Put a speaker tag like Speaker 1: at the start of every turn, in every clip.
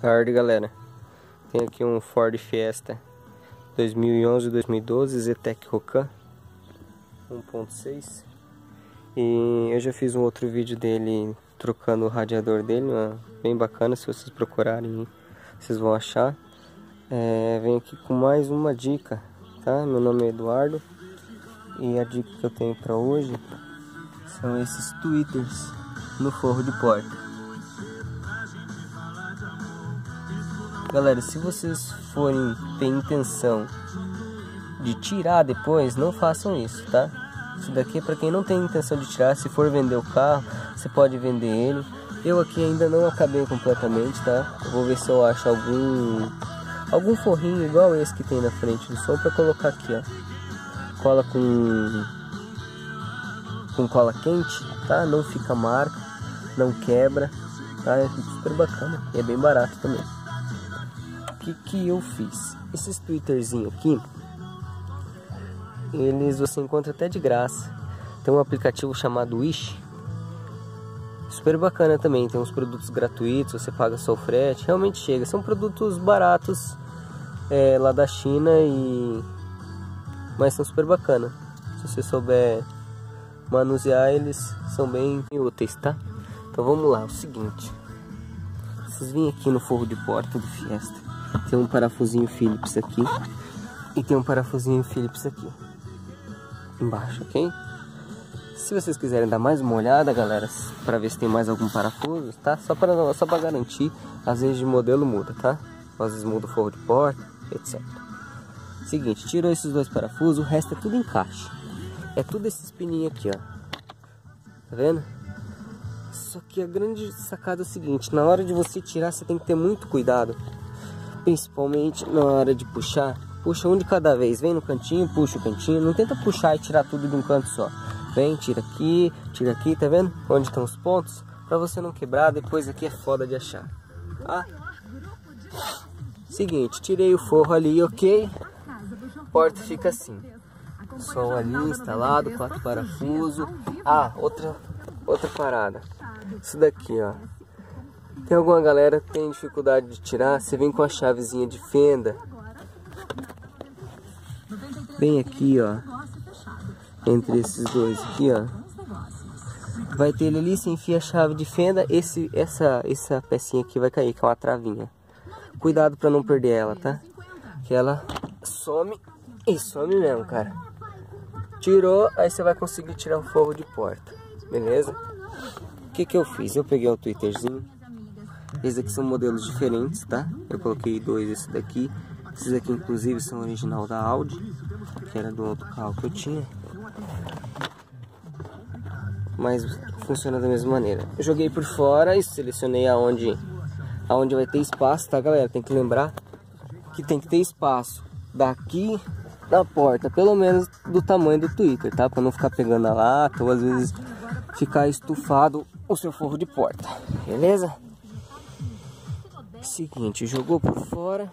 Speaker 1: tarde, galera. Tem aqui um Ford Fiesta 2011-2012 Zetec Rocan 1.6. E eu já fiz um outro vídeo dele trocando o radiador dele, bem bacana. Se vocês procurarem, vocês vão achar. Venho aqui com mais uma dica, tá? Meu nome é Eduardo e a dica que eu tenho para hoje são esses tweeters no forro de porta. Galera, se vocês forem ter intenção de tirar depois, não façam isso, tá? Isso daqui é para quem não tem intenção de tirar. Se for vender o carro, você pode vender ele. Eu aqui ainda não acabei completamente, tá? Eu vou ver se eu acho algum forrinho igual esse que tem na frente do som para colocar aqui, ó. Cola com cola quente, tá? Não fica marca, não quebra, tá? É super bacana e é bem barato também. O que eu fiz? Esses twitterzinhos aqui, eles você encontra até de graça. Tem um aplicativo chamado Wish, super bacana também. Tem uns produtos gratuitos, você paga só o frete, realmente chega. São produtos baratos lá da China, mas são super bacana. Se você souber manusear, eles são bem úteis, tá? Então vamos lá, o seguinte. Vocês vêm aqui no forro de porta do Fiesta. Tem um parafusinho Phillips aqui e tem um parafusinho Phillips aqui embaixo, ok? Se vocês quiserem dar mais uma olhada, galera, para ver se tem mais algum parafuso, tá? Só para garantir, às vezes de modelo muda, tá? Às vezes muda o forro de porta, etc. Seguinte, tirou esses dois parafusos, o resto é tudo encaixe. É tudo esses pininhos aqui, ó. Tá vendo? Só que a grande sacada é o seguinte: na hora de você tirar, você tem que ter muito cuidado. Principalmente na hora de puxar. Puxa um de cada vez. Vem no cantinho, puxa o cantinho. Não tenta puxar e tirar tudo de um canto só. Vem, tira aqui, tá vendo? Onde estão os pontos? Pra você não quebrar. Depois aqui é foda de achar, tá? Seguinte, tirei o forro ali, ok? A porta fica assim. Som ali instalado, 4 parafusos. Outra parada. Isso daqui, ó. Tem alguma galera que tem dificuldade de tirar, você vem com a chavezinha de fenda. Bem aqui, ó. Entre esses dois aqui, ó. Vai ter ele ali, você enfia a chave de fenda. Essa pecinha aqui vai cair, que é uma travinha. Cuidado pra não perder ela, tá? Que ela some e some mesmo, cara. Tirou, aí você vai conseguir tirar o forro de porta. Beleza? O que eu fiz? Eu peguei o twitterzinho. Esses aqui são modelos diferentes, tá? Eu coloquei dois, esse daqui. Esses aqui, inclusive, são original da Audi, que era do outro carro que eu tinha. Mas funciona da mesma maneira. Eu joguei por fora e selecionei aonde vai ter espaço, tá, galera? Tem que lembrar que tem que ter espaço daqui da porta, pelo menos do tamanho do Twitter, tá? Pra não ficar pegando a lata ou às vezes ficar estufado o seu forro de porta, beleza? Seguinte, jogou por fora,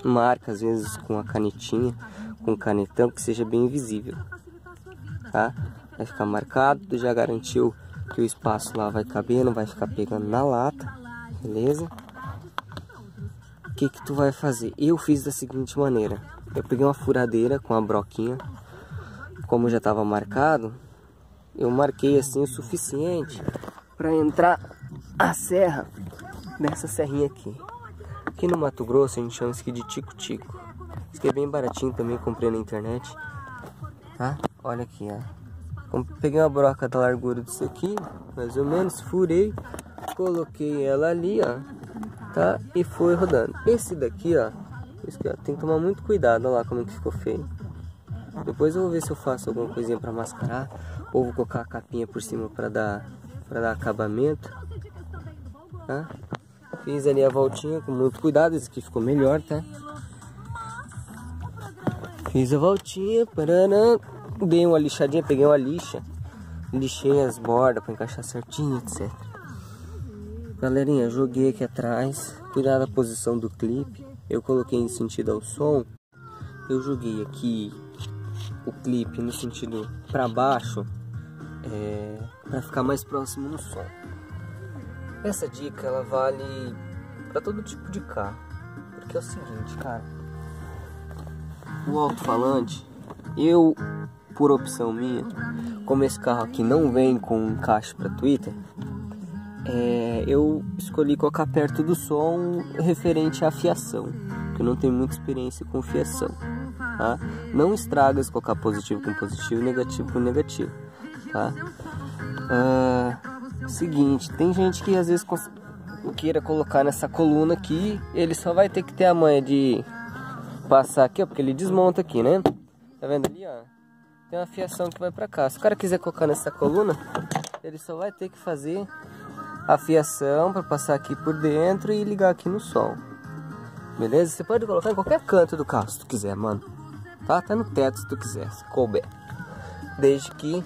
Speaker 1: marca às vezes com a canetinha, com canetão, que seja bem visível, tá? Vai ficar marcado, tu já garantiu que o espaço lá vai caber, não vai ficar pegando na lata, beleza? O que tu vai fazer? Eu fiz da seguinte maneira: eu peguei uma furadeira com a broquinha, como já estava marcado, eu marquei assim o suficiente para entrar a serra nessa serrinha aqui. Aqui no Mato Grosso a gente chama isso aqui de tico-tico. Isso aqui é bem baratinho também, comprei na internet, tá? Olha aqui, ó. Peguei uma broca da largura disso aqui, mais ou menos, furei, coloquei ela ali, ó, tá? E foi rodando. Esse daqui, ó, tem que tomar muito cuidado, olha lá como é que ficou feio. Depois eu vou ver se eu faço alguma coisinha para mascarar, ou vou colocar a capinha por cima para dar acabamento, tá? Fiz ali a voltinha com muito cuidado, esse aqui ficou melhor, tá? Fiz a voltinha, paraná, dei uma lixadinha, peguei uma lixa, lixei as bordas para encaixar certinho, etc. Galerinha, joguei aqui atrás, cuidado da posição do clipe, eu coloquei em sentido ao som, eu joguei aqui o clipe no sentido para baixo, para ficar mais próximo no som. Essa dica ela vale para todo tipo de carro, porque é o seguinte, cara, o alto-falante, eu, por opção minha, como esse carro aqui não vem com encaixe para Twitter, eu escolhi colocar perto do som referente à fiação, porque eu não tenho muita experiência com fiação, tá? Não estraga se colocar positivo com positivo, negativo com negativo, tá? Seguinte, tem gente que às vezes queira colocar nessa coluna aqui, ele só vai ter que ter a manha de passar aqui, ó, porque ele desmonta aqui, né? Tá vendo ali, ó? Tem uma fiação que vai pra cá. Se o cara quiser colocar nessa coluna, ele só vai ter que fazer a fiação para passar aqui por dentro e ligar aqui no som. Beleza? Você pode colocar em qualquer canto do carro se tu quiser, mano. Tá? Até no teto se tu quiser, se couber. Desde que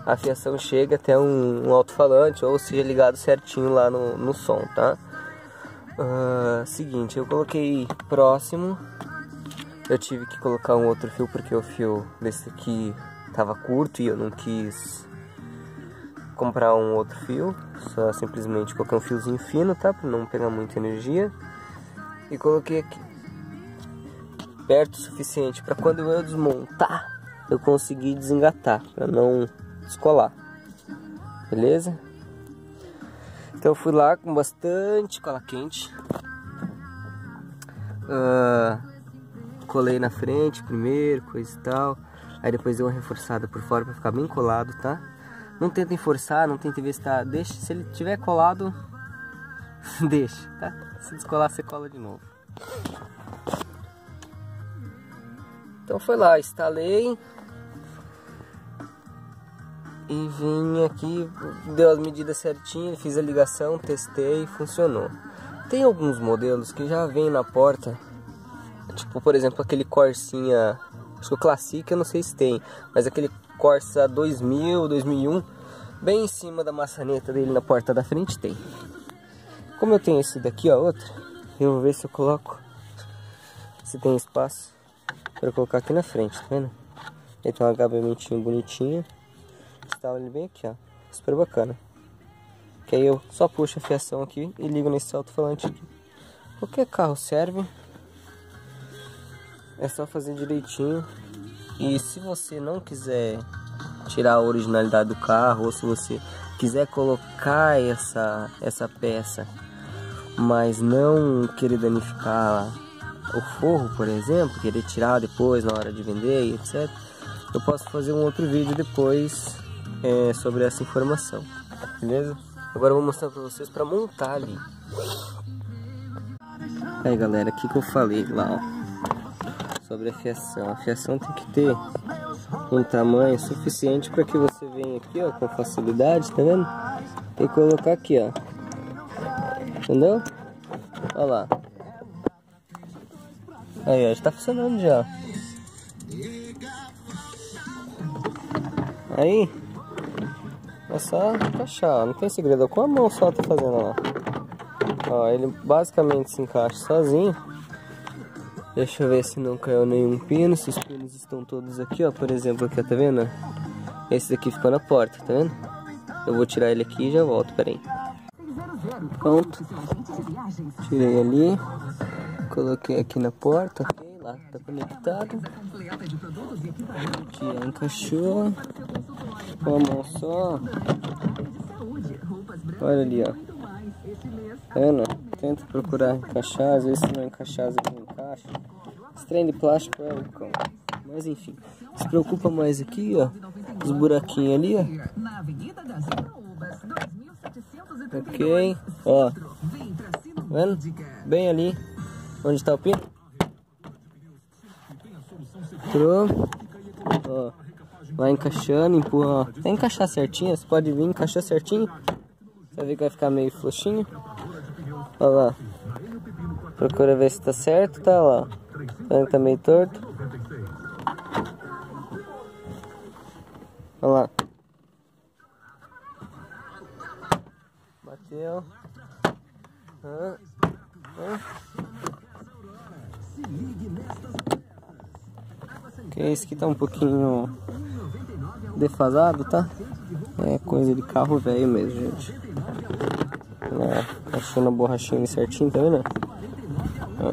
Speaker 1: a fiação chegue até um alto-falante ou seja ligado certinho lá no som, tá? Seguinte, eu coloquei próximo. Eu tive que colocar um outro fio porque o fio desse aqui tava curto e eu não quis comprar um outro fio. Só simplesmente coloquei um fiozinho fino, tá? Pra não pegar muita energia. E coloquei aqui perto o suficiente para quando eu desmontar eu conseguir desengatar, para não descolar. Beleza? Então eu fui lá com bastante cola quente. Colei na frente primeiro, coisa e tal. Aí depois dei uma reforçada por fora para ficar bem colado, tá? Não tentem forçar, não tentem ver se tá... Deixa, se ele tiver colado, deixa, tá? Se descolar, você cola de novo. Então foi lá, instalei. E vim aqui, deu as medidas certinhas, fiz a ligação, testei e funcionou. Tem alguns modelos que já vem na porta, tipo por exemplo aquele Corsinha, acho que o Classic eu não sei se tem, mas aquele Corsa 2000, 2001, bem em cima da maçaneta dele na porta da frente tem. Como eu tenho esse daqui, ó, outro, eu vou ver se eu coloco, se tem espaço para colocar aqui na frente, tá vendo? Ele tem um acabamentinho bonitinho. Instala ele bem aqui, ó, super bacana. Que aí eu só puxo a fiação aqui e ligo nesse alto-falante aqui. Qualquer carro serve, é só fazer direitinho. E se você não quiser tirar a originalidade do carro, ou se você quiser colocar essa peça, mas não querer danificar o forro, por exemplo, querer tirar depois na hora de vender e etc, eu posso fazer um outro vídeo depois sobre essa informação, beleza? Agora eu vou mostrar pra vocês para montar ali. Aí galera, aqui que eu falei lá, ó, sobre a fiação. A fiação tem que ter um tamanho suficiente para que você venha aqui, ó, com facilidade, tá vendo? E colocar aqui, ó, entendeu? Olha lá. Aí, ó, já tá funcionando já. Aí é só encaixar, não tem segredo, com a mão só tá fazendo, ó. Ó, ele basicamente se encaixa sozinho. Deixa eu ver se não caiu nenhum pino, se os pinos estão todos aqui, ó. Por exemplo, aqui, ó, tá vendo? Esse daqui ficou na porta, tá vendo? Eu vou tirar ele aqui e já volto, peraí. Pronto. Tirei ali. Coloquei aqui na porta, ok, lá tá conectado. Aqui, ó, encaixou. Com a mão só. Olha ali, ó. Tá vendo? Tenta procurar encaixar, às vezes se não encaixar, às vezes não encaixa. Esse trem de plástico é o cão. Mas enfim, se preocupa mais aqui, ó. Os buraquinhos ali, ó. Ok, ó. Tá vendo? Bem ali. Onde tá o pino? Entrou. Ó. Vai encaixando, empurra, ó. Até encaixar certinho, você pode vir encaixar certinho. Você vai ver que vai ficar meio frouxinho. Olha lá. Procura ver se tá certo, tá lá. Tá meio torto. Olha lá. Bateu. Ok, esse aqui tá um pouquinho defasado, tá? É coisa de carro velho mesmo, gente. Lá, achando a borrachinha ali certinho, tá vendo? Ó.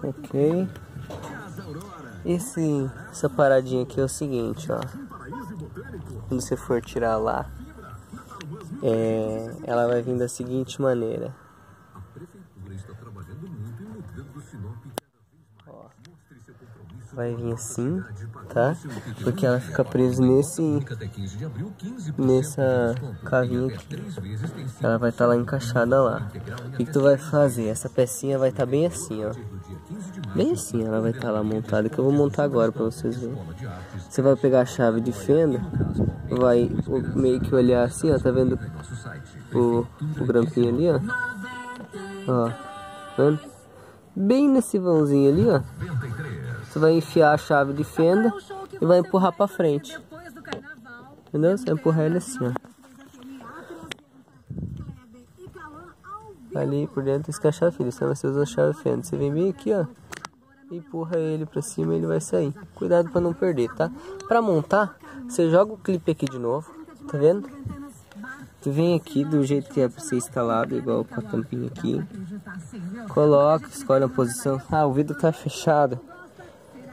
Speaker 1: Ok. Essa paradinha aqui é o seguinte, ó. Quando você for tirar lá, ela vai vir da seguinte maneira. Ó, vai vir assim, tá? Porque ela fica presa nessa cavinha aqui. Ela vai estar lá encaixada lá. O que tu vai fazer? Essa pecinha vai estar bem assim, ó. Bem assim ela vai estar lá montada, que eu vou montar agora pra vocês verem. Você vai pegar a chave de fenda, vai meio que olhar assim, ó, tá vendo o grampinho ali, ó? Ó, vendo? Bem nesse vãozinho ali, ó. Você vai enfiar a chave de fenda e vai empurrar pra frente. Entendeu? Você vai empurrar ele assim, ó. Ali por dentro isso que é a chave de fenda, senão você usa a chave de fenda. Você vem bem aqui, ó. Empurra ele pra cima e ele vai sair. Cuidado pra não perder, tá? Pra montar, você joga o clipe aqui de novo. Tá vendo? Tu vem aqui do jeito que é pra ser instalado, igual com a tampinha aqui. Coloca, escolhe a posição. Ah, o vidro tá fechado.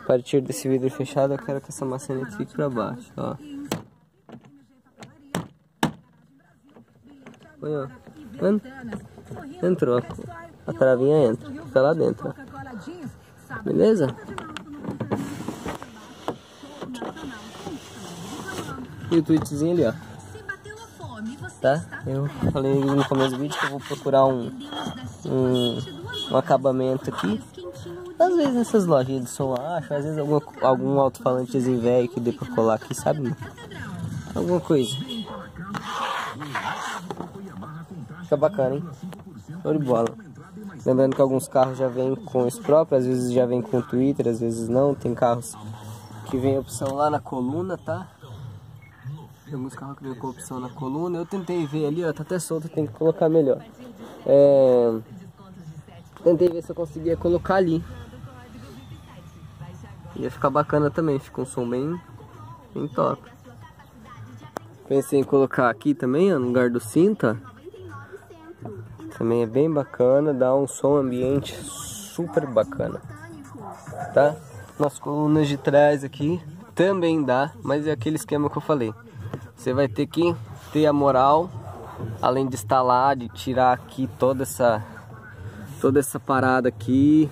Speaker 1: A partir desse vidro fechado, eu quero que essa maçaneta fique pra baixo, ó. Põe, ó. Entrou. A travinha entra. Fica lá dentro, ó. Beleza? E o tweetzinho ali, ó. Tá? Eu falei no começo do vídeo que eu vou procurar um acabamento aqui. Às vezes nessas lojinhas de som, acho. Às vezes algum alto-falantezinho velho que dê pra colar aqui, sabe? Alguma coisa. Fica bacana, hein? Show de bola. Lembrando que alguns carros já vêm com isso próprio, às vezes já vem com Twitter, às vezes não. Tem carros que vem a opção lá na coluna, tá? Tem alguns carros que vem com a opção na coluna. Eu tentei ver ali, ó, tá até solto, tem que colocar melhor. Tentei ver se eu conseguia colocar ali. Ia ficar bacana também, fica um som bem top. Pensei em colocar aqui também, ó, no lugar do cinto, ó. Também é bem bacana, dá um som ambiente super bacana, tá? Nas colunas de trás aqui também dá, mas é aquele esquema que eu falei. Você vai ter que ter a moral, além de instalar, de tirar aqui toda essa parada aqui,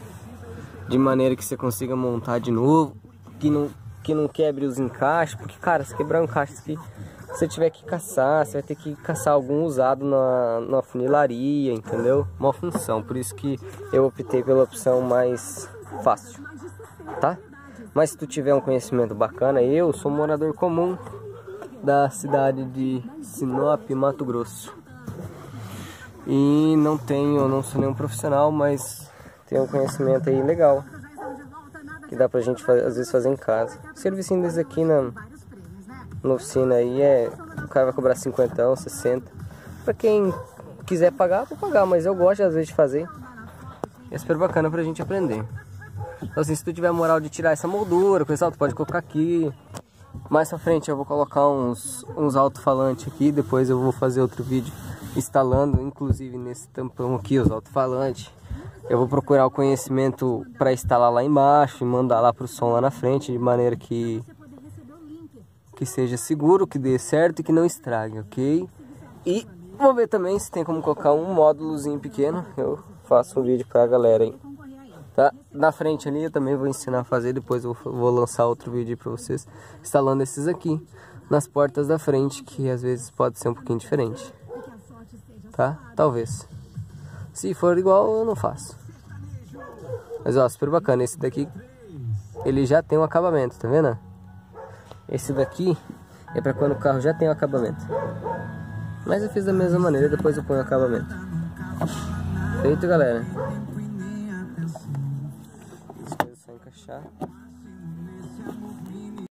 Speaker 1: de maneira que você consiga montar de novo, que não quebre os encaixes, porque cara, se quebrar um encaixe aqui, se você tiver que caçar, você vai ter que caçar algum usado na funilaria, entendeu? Uma função, por isso que eu optei pela opção mais fácil, tá? Mas se tu tiver um conhecimento bacana, eu sou um morador comum da cidade de Sinop, Mato Grosso. E não sou nenhum profissional, mas tenho um conhecimento aí legal, que dá pra gente às vezes fazer em casa. Servicinho desse aqui na oficina aí o cara vai cobrar 50, 60. Pra quem quiser pagar, vou pagar, mas eu gosto às vezes de fazer. É super bacana pra gente aprender. Então assim, se tu tiver moral de tirar essa moldura, pessoal, tu pode colocar aqui. Mais pra frente eu vou colocar uns alto-falantes aqui, depois eu vou fazer outro vídeo instalando, inclusive nesse tampão aqui, os alto-falantes. Eu vou procurar o conhecimento para instalar lá embaixo e mandar lá pro som lá na frente, de maneira que seja seguro, que dê certo e que não estrague, ok? E vou ver também se tem como colocar um módulozinho pequeno, eu faço um vídeo pra galera aí. Tá? Na frente ali eu também vou ensinar a fazer, depois eu vou lançar outro vídeo pra vocês, instalando esses aqui, nas portas da frente, que às vezes pode ser um pouquinho diferente. Tá? Talvez. Se for igual, eu não faço. Mas ó, super bacana, esse daqui, ele já tem um acabamento, tá vendo? Esse daqui é pra quando o carro já tem o acabamento. Mas eu fiz da mesma maneira, depois eu ponho o acabamento. Feito, galera. As coisas só encaixar.